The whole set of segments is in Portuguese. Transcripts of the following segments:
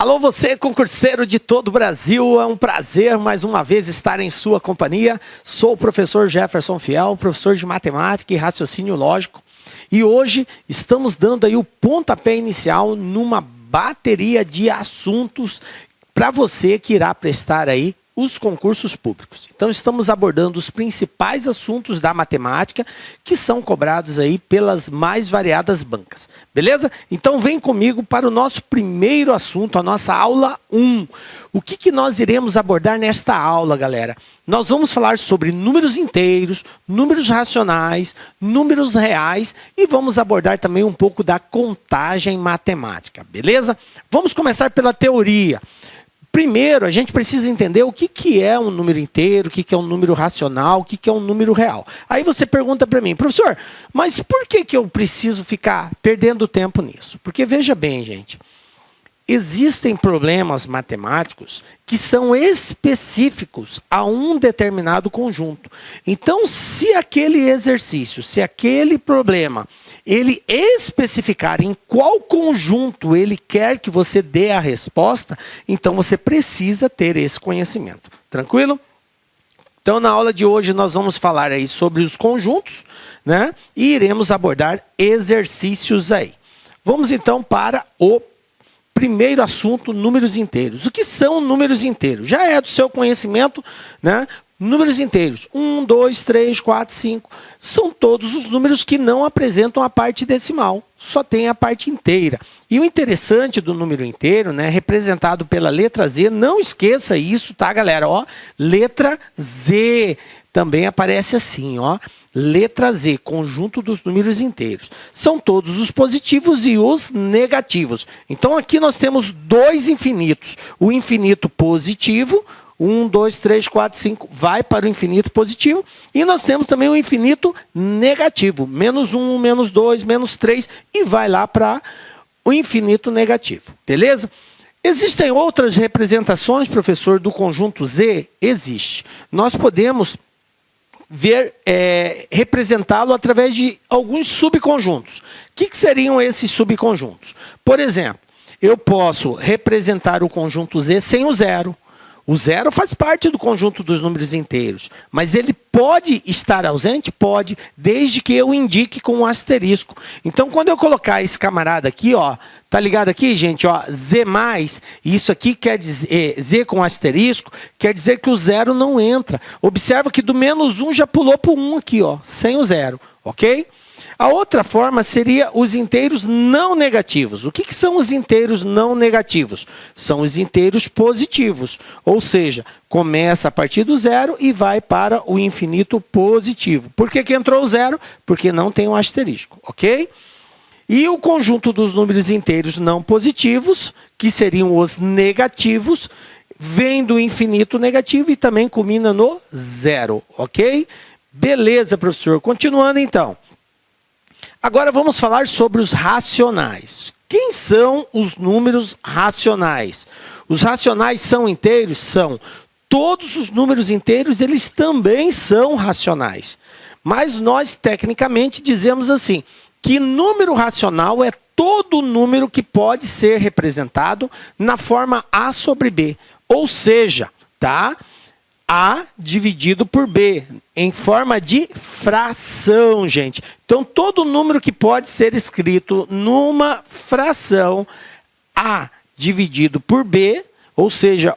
Alô, você concurseiro de todo o Brasil, é um prazer mais uma vez estar em sua companhia. Sou o professor Jefferson Fiel, professor de matemática e raciocínio lógico. E hoje estamos dando aí o pontapé inicial numa bateria de assuntos para você que irá prestar aí os concursos públicos. Então estamos abordando os principais assuntos da matemática que são cobrados aí pelas mais variadas bancas. Beleza? Então vem comigo para o nosso primeiro assunto, a nossa aula 1. O que nós iremos abordar nesta aula, galera? Nós vamos falar sobre números inteiros, números racionais, números reais e vamos abordar também um pouco da contagem matemática, beleza? Vamos começar pela teoria. Primeiro, a gente precisa entender o que é um número inteiro, o que é um número racional, o que é um número real. Aí você pergunta para mim, professor, mas por que eu preciso ficar perdendo tempo nisso? Porque veja bem, gente, existem problemas matemáticos que são específicos a um determinado conjunto. Então, se aquele exercício, se aquele problema, ele especificar em qual conjunto ele quer que você dê a resposta, então você precisa ter esse conhecimento. Tranquilo? Então, na aula de hoje, nós vamos falar aí sobre os conjuntos, né? E iremos abordar exercícios aí. Vamos, então, para o primeiro assunto, números inteiros. O que são números inteiros? Já é do seu conhecimento, né? Números inteiros, 1, 2, 3, 4, 5, são todos os números que não apresentam a parte decimal, só tem a parte inteira. E o interessante do número inteiro, né, representado pela letra Z, não esqueça isso, tá, galera? Ó, letra Z, também aparece assim, ó, letra Z, conjunto dos números inteiros. São todos os positivos e os negativos. Então aqui nós temos dois infinitos, o infinito positivo, 1, 2, 3, 4, 5, vai para o infinito positivo. E nós temos também o infinito negativo. Menos 1, menos 2, menos 3. E vai lá para o infinito negativo. Beleza? Existem outras representações, professor, do conjunto Z? Existe. Nós podemos ver, representá-lo através de alguns subconjuntos. O que seriam esses subconjuntos? Por exemplo, eu posso representar o conjunto Z sem o zero. O zero faz parte do conjunto dos números inteiros, mas ele pode estar ausente? Pode, desde que eu indique com um asterisco. Então, quando eu colocar esse camarada aqui, ó, tá ligado aqui, gente? Ó, Z+, isso aqui quer dizer, Z com asterisco, quer dizer que o zero não entra. Observa que do menos 1 já pulou para o 1 aqui, ó, sem o zero, ok? A outra forma seria os inteiros não negativos. O que são os inteiros não negativos? São os inteiros positivos. Ou seja, começa a partir do zero e vai para o infinito positivo. Por que entrou o zero? Porque não tem um asterisco, ok? E o conjunto dos números inteiros não positivos, que seriam os negativos, vem do infinito negativo e também culmina no zero, ok? Beleza, professor. Continuando então. Agora vamos falar sobre os racionais. Quem são os números racionais? Os racionais são inteiros? São. Todos os números inteiros, eles também são racionais. Mas nós, tecnicamente, dizemos assim, que número racional é todo número que pode ser representado na forma A sobre B. Ou seja, tá? A dividido por B, em forma de fração, gente. Então, todo número que pode ser escrito numa fração A dividido por B, ou seja,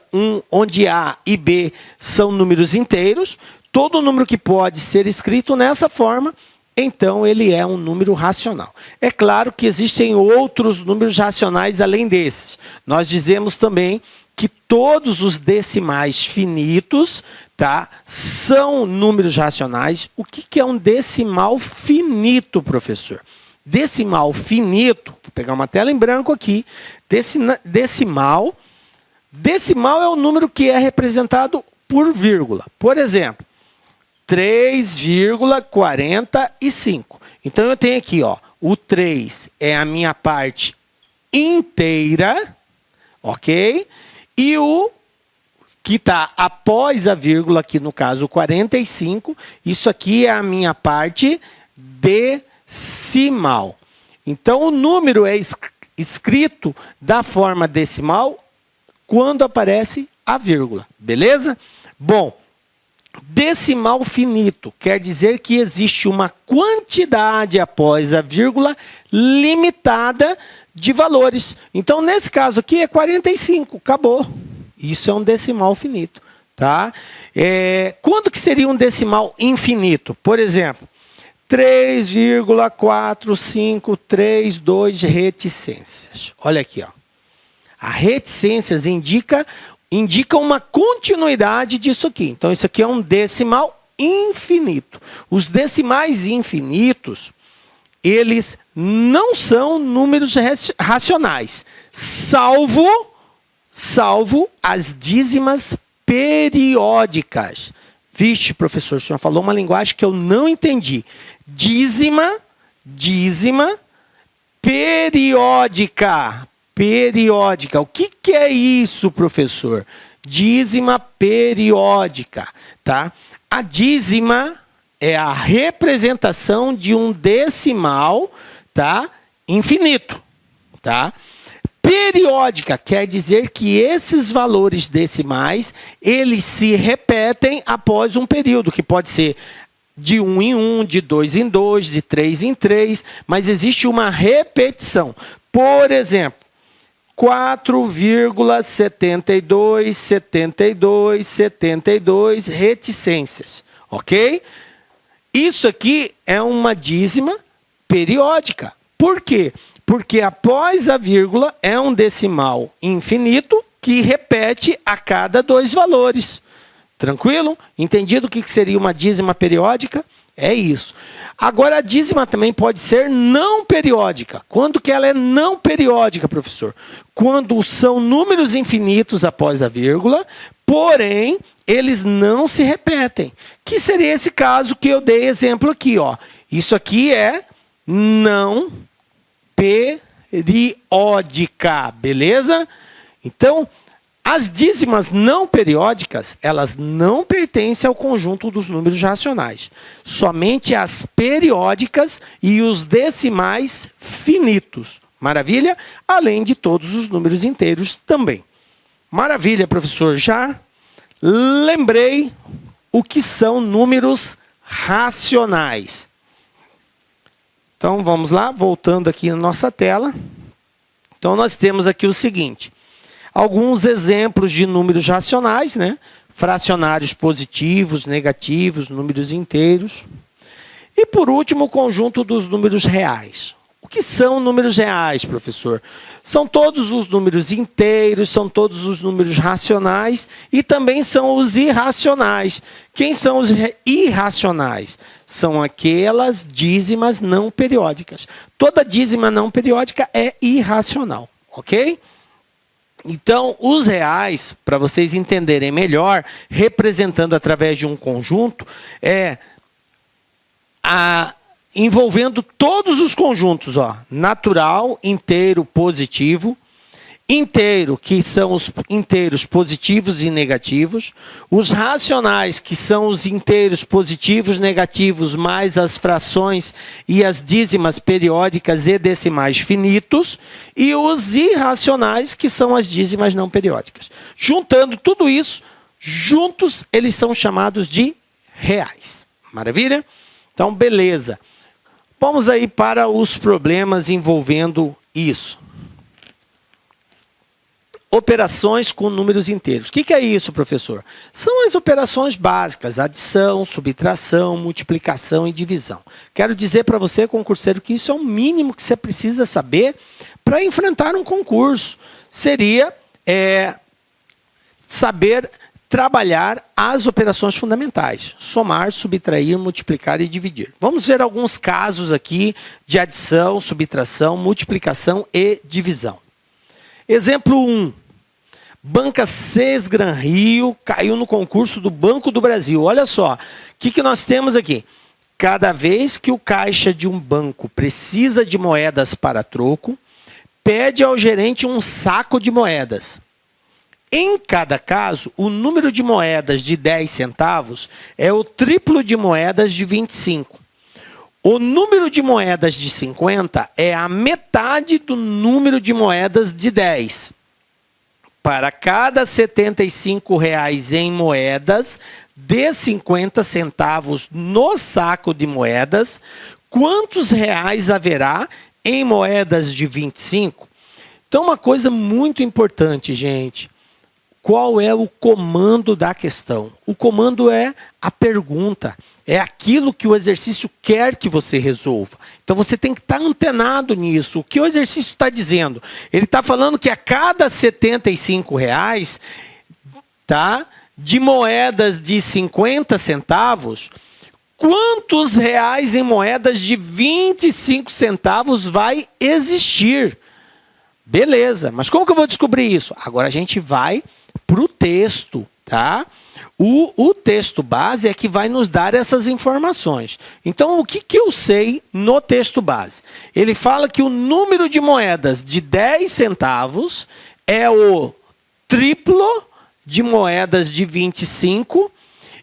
onde A e B são números inteiros, todo número que pode ser escrito nessa forma, então ele é um número racional. É claro que existem outros números racionais além desses. Nós dizemos também que todos os decimais finitos, tá, são números racionais. O que é um decimal finito, professor? Decimal finito, vou pegar uma tela em branco aqui. Decimal é o número que é representado por vírgula. Por exemplo, 3,45. Então eu tenho aqui, ó, o 3 é a minha parte inteira, ok? E o que está após a vírgula, aqui no caso 45, isso aqui é a minha parte decimal. Então o número é escrito da forma decimal quando aparece a vírgula, beleza? Bom, decimal finito quer dizer que existe uma quantidade após a vírgula limitada de valores. Então, nesse caso aqui é 45, acabou. Isso é um decimal finito, tá? Quando que seria um decimal infinito? Por exemplo, 3,4532 reticências. Olha aqui, ó. A reticências indica uma continuidade disso aqui. Então, isso aqui é um decimal infinito. Os decimais infinitos, eles não são números racionais, salvo as dízimas periódicas. Vixe, professor, o senhor falou uma linguagem que eu não entendi. Dízima periódica. Periódica. O que é isso, professor? Dízima periódica, tá? A dízima é a representação de um decimal, tá? Infinito, tá? Periódica quer dizer que esses valores decimais, eles se repetem após um período, que pode ser de 1 em 1, de 2 em 2, de 3 em 3, mas existe uma repetição. Por exemplo, 4,72 reticências, ok? Isso aqui é uma dízima periódica. Por quê? Porque após a vírgula é um decimal infinito que repete a cada 2 valores. Tranquilo? Entendido o que seria uma dízima periódica? É isso. Agora, a dízima também pode ser não periódica. Quando que ela é não periódica, professor? Quando são números infinitos após a vírgula, porém, eles não se repetem. Que seria esse caso que eu dei exemplo aqui, ó. Isso aqui é não periódica, beleza? Então, as dízimas não periódicas, elas não pertencem ao conjunto dos números racionais. Somente as periódicas e os decimais finitos. Maravilha? Além de todos os números inteiros também. Maravilha, professor. Já lembrei o que são números racionais. Então, vamos lá, voltando aqui na nossa tela. Então, nós temos aqui o seguinte. Alguns exemplos de números racionais, né? Fracionários positivos, negativos, números inteiros. E, por último, o conjunto dos números reais. O que são números reais, professor? São todos os números inteiros, são todos os números racionais e também são os irracionais. Quem são os irracionais? São aquelas dízimas não periódicas. Toda dízima não periódica é irracional, ok? Então, os reais, para vocês entenderem melhor, representando através de um conjunto, envolvendo todos os conjuntos, ó, natural, inteiro, positivo, inteiro, que são os inteiros positivos e negativos, os racionais, que são os inteiros positivos, negativos, mais as frações e as dízimas periódicas e decimais finitos, e os irracionais, que são as dízimas não periódicas. Juntando tudo isso, juntos, eles são chamados de reais. Maravilha? Então, beleza. Vamos aí para os problemas envolvendo isso. Operações com números inteiros. O que é isso, professor? São as operações básicas, adição, subtração, multiplicação e divisão. Quero dizer para você, concurseiro, que isso é o mínimo que você precisa saber para enfrentar um concurso. Seria saber trabalhar as operações fundamentais. Somar, subtrair, multiplicar e dividir. Vamos ver alguns casos aqui de adição, subtração, multiplicação e divisão. Exemplo 1. Banca Sesgran Rio caiu no concurso do Banco do Brasil. Olha só, o que nós temos aqui? Cada vez que o caixa de um banco precisa de moedas para troco, pede ao gerente um saco de moedas. Em cada caso, o número de moedas de 10 centavos é o triplo de moedas de 25. O número de moedas de 50 é a metade do número de moedas de 10. para cada R$ 75,00 em moedas de 50 centavos no saco de moedas, quantos reais haverá em moedas de 25? Então, uma coisa muito importante, gente. Qual é o comando da questão? O comando é a pergunta. É aquilo que o exercício quer que você resolva. Então, você tem que estar antenado nisso. O que o exercício está dizendo? Ele está falando que a cada R$ 75,00, tá, de moedas de 50 centavos, quantos reais em moedas de 25 centavos vai existir? Beleza, mas como que eu vou descobrir isso? Agora a gente vai para o texto, tá? O texto base é que vai nos dar essas informações. Então, o que eu sei no texto base? Ele fala que o número de moedas de 10 centavos é o triplo de moedas de 25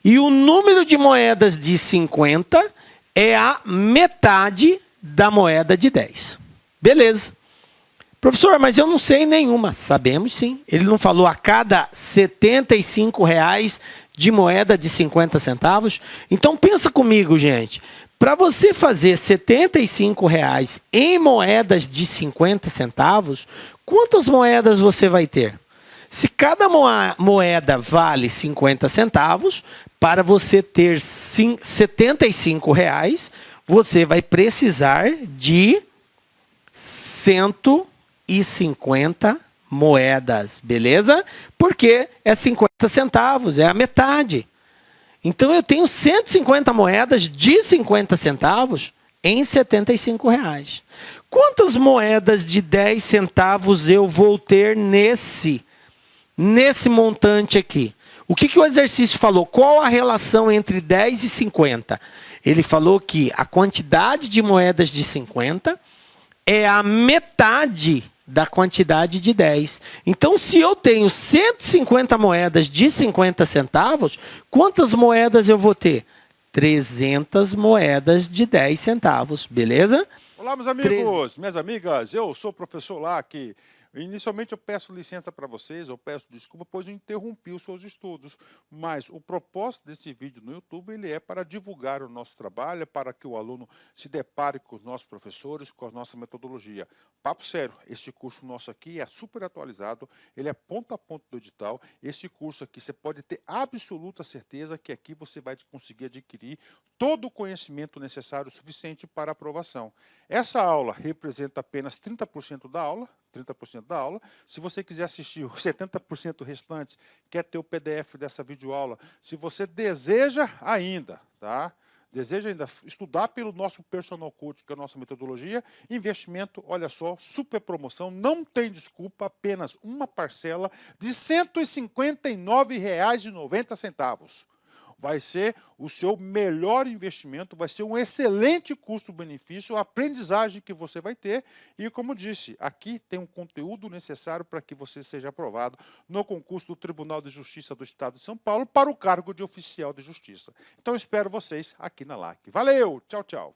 e o número de moedas de 50 é a metade da moeda de 10. Beleza. Professor, mas eu não sei nenhuma. Sabemos sim. Ele não falou a cada R$ 75,00 de moeda de 50 centavos? Então pensa comigo, gente. Para você fazer R$ 75,00 em moedas de 50 centavos, quantas moedas você vai ter? Se cada moeda vale 50 centavos, para você ter R$ 75,00, você vai precisar de 150 moedas, beleza? Porque é 50 centavos, é a metade. Então eu tenho 150 moedas de 50 centavos em R$ 75,00. Quantas moedas de 10 centavos eu vou ter nesse montante aqui? O que o exercício falou? Qual a relação entre 10 e 50? Ele falou que a quantidade de moedas de 50 é a metade da quantidade de 10. Então, se eu tenho 150 moedas de 50 centavos, quantas moedas eu vou ter? 300 moedas de 10 centavos, beleza? Olá, meus amigos, minhas amigas, eu sou o professor Lac. Inicialmente eu peço licença para vocês, eu peço desculpa, pois eu interrompi os seus estudos, mas o propósito desse vídeo no YouTube ele é para divulgar o nosso trabalho, para que o aluno se depare com os nossos professores, com a nossa metodologia. Papo sério, esse curso nosso aqui é super atualizado, ele é ponto a ponto do edital. Esse curso aqui você pode ter absoluta certeza que aqui você vai conseguir adquirir todo o conhecimento necessário suficiente para aprovação. Essa aula representa apenas 30% da aula. 30% da aula. Se você quiser assistir os 70% restante, quer ter o PDF dessa videoaula, se você deseja ainda, tá? Deseja ainda estudar pelo nosso Personal Coach, que é a nossa metodologia, investimento, olha só, super promoção, não tem desculpa, apenas uma parcela de R$ 159,90. Vai ser o seu melhor investimento, vai ser um excelente custo-benefício, a aprendizagem que você vai ter. E como disse, aqui tem um conteúdo necessário para que você seja aprovado no concurso do Tribunal de Justiça do Estado de São Paulo para o cargo de oficial de justiça. Então eu espero vocês aqui na LAC. Valeu, tchau, tchau.